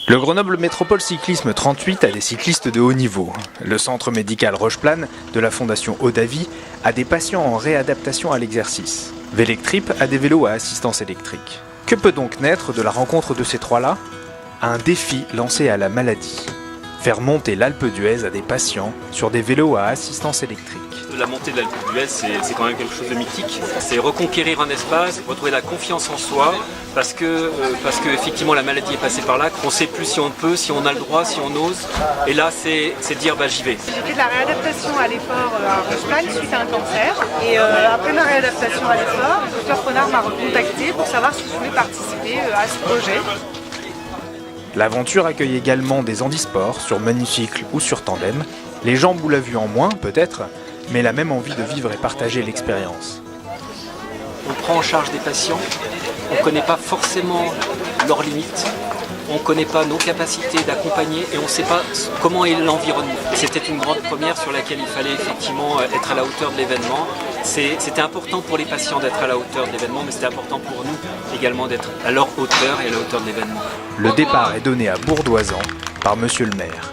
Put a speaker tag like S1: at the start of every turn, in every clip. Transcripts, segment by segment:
S1: Le Grenoble Métropole Cyclisme 38 a des cyclistes de haut niveau. Le centre médical Rocheplane de la Fondation Odavi a des patients en réadaptation à l'exercice. Vélectrip a des vélos à assistance électrique. Que peut donc naître de la rencontre de ces trois-là? Un défi lancé à la maladie. Faire monter l'Alpe d'Huez à des patients sur des vélos à assistance électrique.
S2: La montée de l'Alpe d'Huez, c'est quand même quelque chose de mythique. C'est reconquérir un espace, retrouver la confiance en soi, parce que effectivement la maladie est passée par là, qu'on ne sait plus si on peut, si on a le droit, si on ose. Et là, c'est dire j'y vais.
S3: J'ai fait de la réadaptation à l'effort à Rocheplane suite à un cancer. Et après ma réadaptation à l'effort, le Dr Renard m'a recontacté pour savoir si je voulais participer à ce projet.
S1: L'aventure accueille également des handisports sur monocycle ou sur tandem. Les jambes ou la vue en moins, peut-être, mais la même envie de vivre et partager l'expérience.
S2: On prend en charge des patients, on ne connaît pas forcément leurs limites, on ne connaît pas nos capacités d'accompagner et on ne sait pas comment est l'environnement. C'était une grande première sur laquelle il fallait effectivement être à la hauteur de l'événement. C'était important pour les patients d'être à la hauteur de l'événement, mais c'était important pour nous également d'être à leur hauteur et à la hauteur de l'événement.
S1: Le départ est donné à Bourdoisan par Monsieur le maire.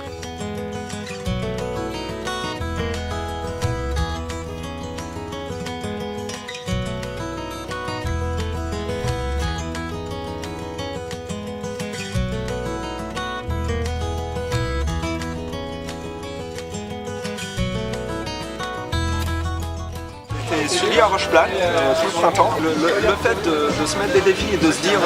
S4: Suivi à Rocheplane tout le printemps. Le fait de se mettre des défis et de se dire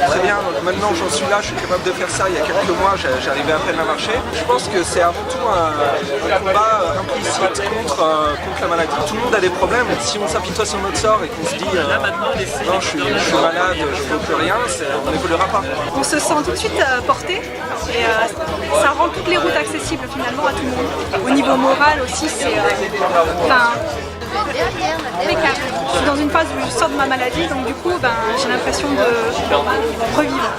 S4: très bien, maintenant j'en suis là, je suis capable de faire ça. Il y a quelques mois, j'arrivais à peine à marcher. Je pense que c'est avant tout un combat implicite contre la maladie. Tout le monde a des problèmes. Si on s'apitoie sur notre sort et qu'on se dit non, je suis malade, je ne peux plus rien, on n'évoluera pas.
S3: On se sent tout de suite porté et ça rend toutes les routes accessibles finalement à tout le monde. Au niveau moral aussi, c'est je suis dans une phase où je sors de ma maladie, donc du coup j'ai l'impression de revivre.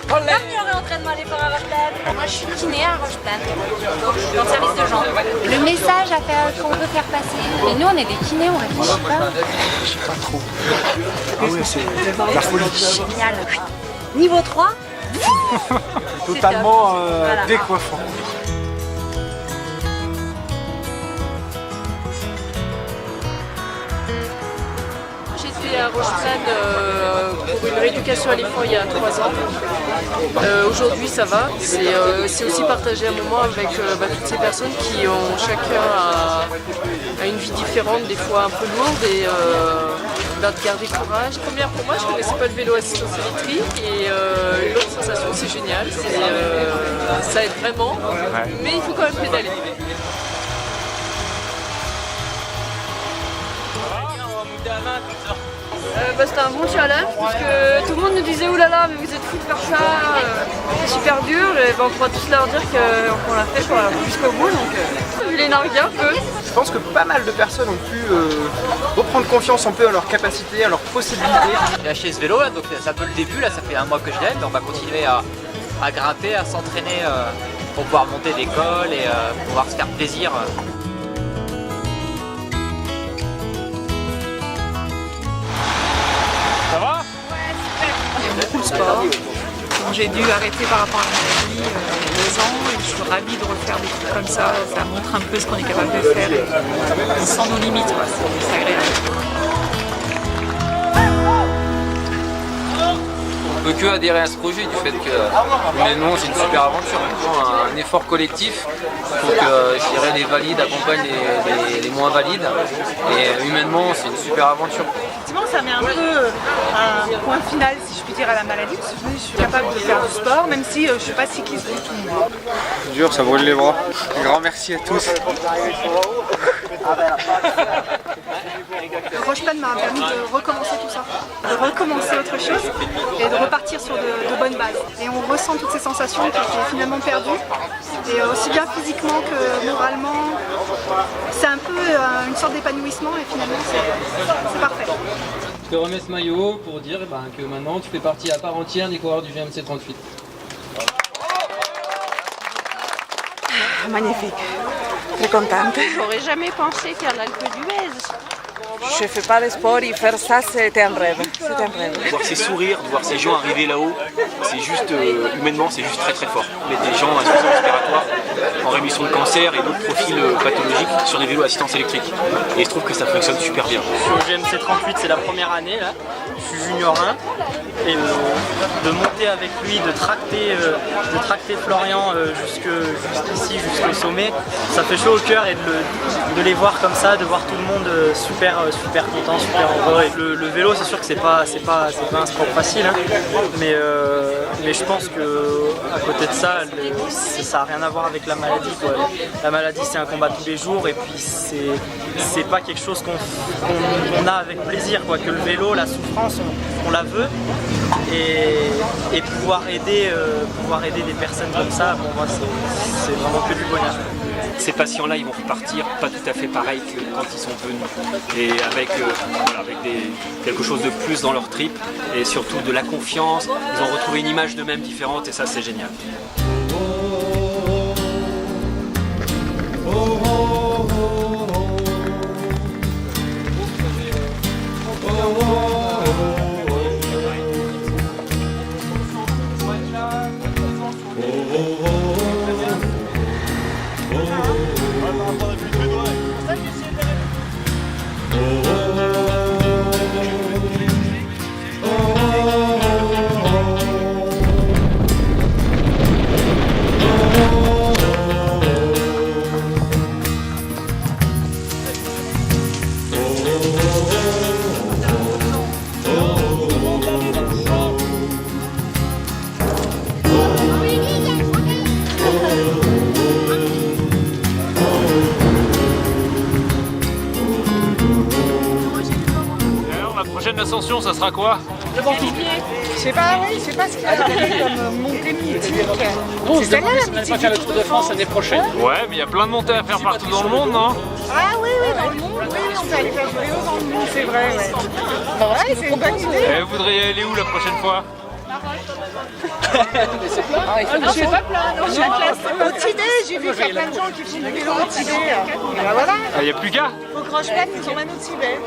S5: Bienvenue en réentraînement à l'effort à Rocheplane. Moi je suis kiné à Rocheplane, dans le service de jambes. Le message qu'on veut faire passer. Mais nous on est des kinés, on réfléchit pas.
S4: Je sais pas trop. Ah ouais, c'est la folie.
S5: Génial. Niveau 3.
S4: Totalement décoiffant.
S6: J'étais à Rocheplane pour une rééducation à l'effort il y a 3 ans. Aujourd'hui ça va, c'est aussi partager un moment avec toutes ces personnes qui ont chacun a une vie différente, des fois un peu lourde et de garder courage. Première pour moi, je ne connaissais pas le vélo à assistance électrique et l'autre sensation c'est génial, ça aide vraiment, mais il faut quand même pédaler. C'était un bon challenge parce que tout le monde nous disait oulala mais vous êtes fous de faire ça, c'est super dur et on pourra tous leur dire qu'on l'a fait jusqu'au bout donc les narguer un peu.
S4: Je pense que pas mal de personnes ont pu reprendre confiance un peu à leurs capacités, à leurs possibilités.
S7: J'ai acheté ce vélo là, donc c'est un peu le début, là ça fait un mois que je l'aime, on va continuer à grimper, à s'entraîner pour pouvoir monter des cols et pouvoir se faire plaisir.
S2: Ça va?
S3: Beaucoup de sport. J'ai dû arrêter par rapport à la maladie il y a 2 ans et je suis ravie de refaire des trucs comme ça. Ça montre un peu ce qu'on est capable de faire et sans nos limites, c'est agréable.
S8: On ne peut que adhérer à ce projet du fait que humainement c'est une super aventure, un effort collectif pour que je dirais, les valides accompagnent les moins valides et humainement c'est une super aventure.
S3: Effectivement, ça met un peu un point final, si je puis dire, à la maladie, parce que je suis capable de faire du sport, même si je ne suis pas cycliste du tout.
S4: C'est dur, ça brûle les bras. Un grand merci à tous.
S3: Rocheplane m'a permis de recommencer tout ça, de recommencer autre chose et de repartir sur de bonnes bases. Et on ressent toutes ces sensations qui étaient finalement perdues, et aussi bien physiquement que moralement. C'est un peu une sorte d'épanouissement et finalement c'est parfait.
S8: Je te remets ce maillot pour dire que maintenant tu fais partie à part entière des coureurs du GMC 38.
S3: Magnifique.
S9: très contente.
S10: J'aurais jamais pensé faire l'Alpe d'Huez.
S9: Je ne fais pas de sport et faire ça, c'était un rêve. C'était un rêve.
S2: De voir ces sourires, de voir ces gens arriver là-haut, c'est juste, humainement, c'est juste très très fort. Mettre des gens à insuffisance respiratoire, en rémission de cancer et d'autres profils pathologiques sur des vélos à assistance électrique. Et je trouve que ça fonctionne super bien.
S11: Je suis au GMC 38, c'est la première année là. Je suis junior 1 et de monter avec lui, de tracter Florian jusqu'ici, jusqu'au sommet, ça fait chaud au cœur et de les voir comme ça, de voir tout le monde super content, super heureux. Et le vélo, c'est sûr que c'est pas un sport facile, hein, mais je pense que à côté de ça, ça n'a rien à voir avec la maladie, quoi. La maladie, c'est un combat tous les jours et puis c'est pas quelque chose qu'on a avec plaisir, quoi. Que le vélo, la souffrance, on la veut et pouvoir aider des personnes comme ça, pour moi, c'est vraiment que du bonheur.
S2: Ces patients-là, ils vont repartir pas tout à fait pareil que quand ils sont venus, et avec quelque chose de plus dans leur trip, et surtout de la confiance. Ils ont retrouvé une image d'eux-mêmes différente, et ça, c'est génial.
S12: L'ascension, ça sera quoi?
S9: Le Ventoux. Je sais pas ce qu'il y a comme montée mythique. C'est celle-là la mythique.
S12: Pas faire le Tour de France l'année prochaine. Ouais, mais il y a plein de montées à faire partout dans le monde, non?
S9: Ah oui, dans le monde, oui, on peut aller faire du vélo dans le monde, c'est vrai, ouais. Ouais, c'est une bonne idée.
S12: Et vous voudriez aller où la prochaine fois?
S9: Je suis pas plein, non, je suis au Tibet, j'ai vu qu'il y a plein de gens qui font du vélo au Tibet. Et ben voilà.
S12: Il n'y a plus qu'à?
S9: Au Rocheplan, ils sont même au Tibet.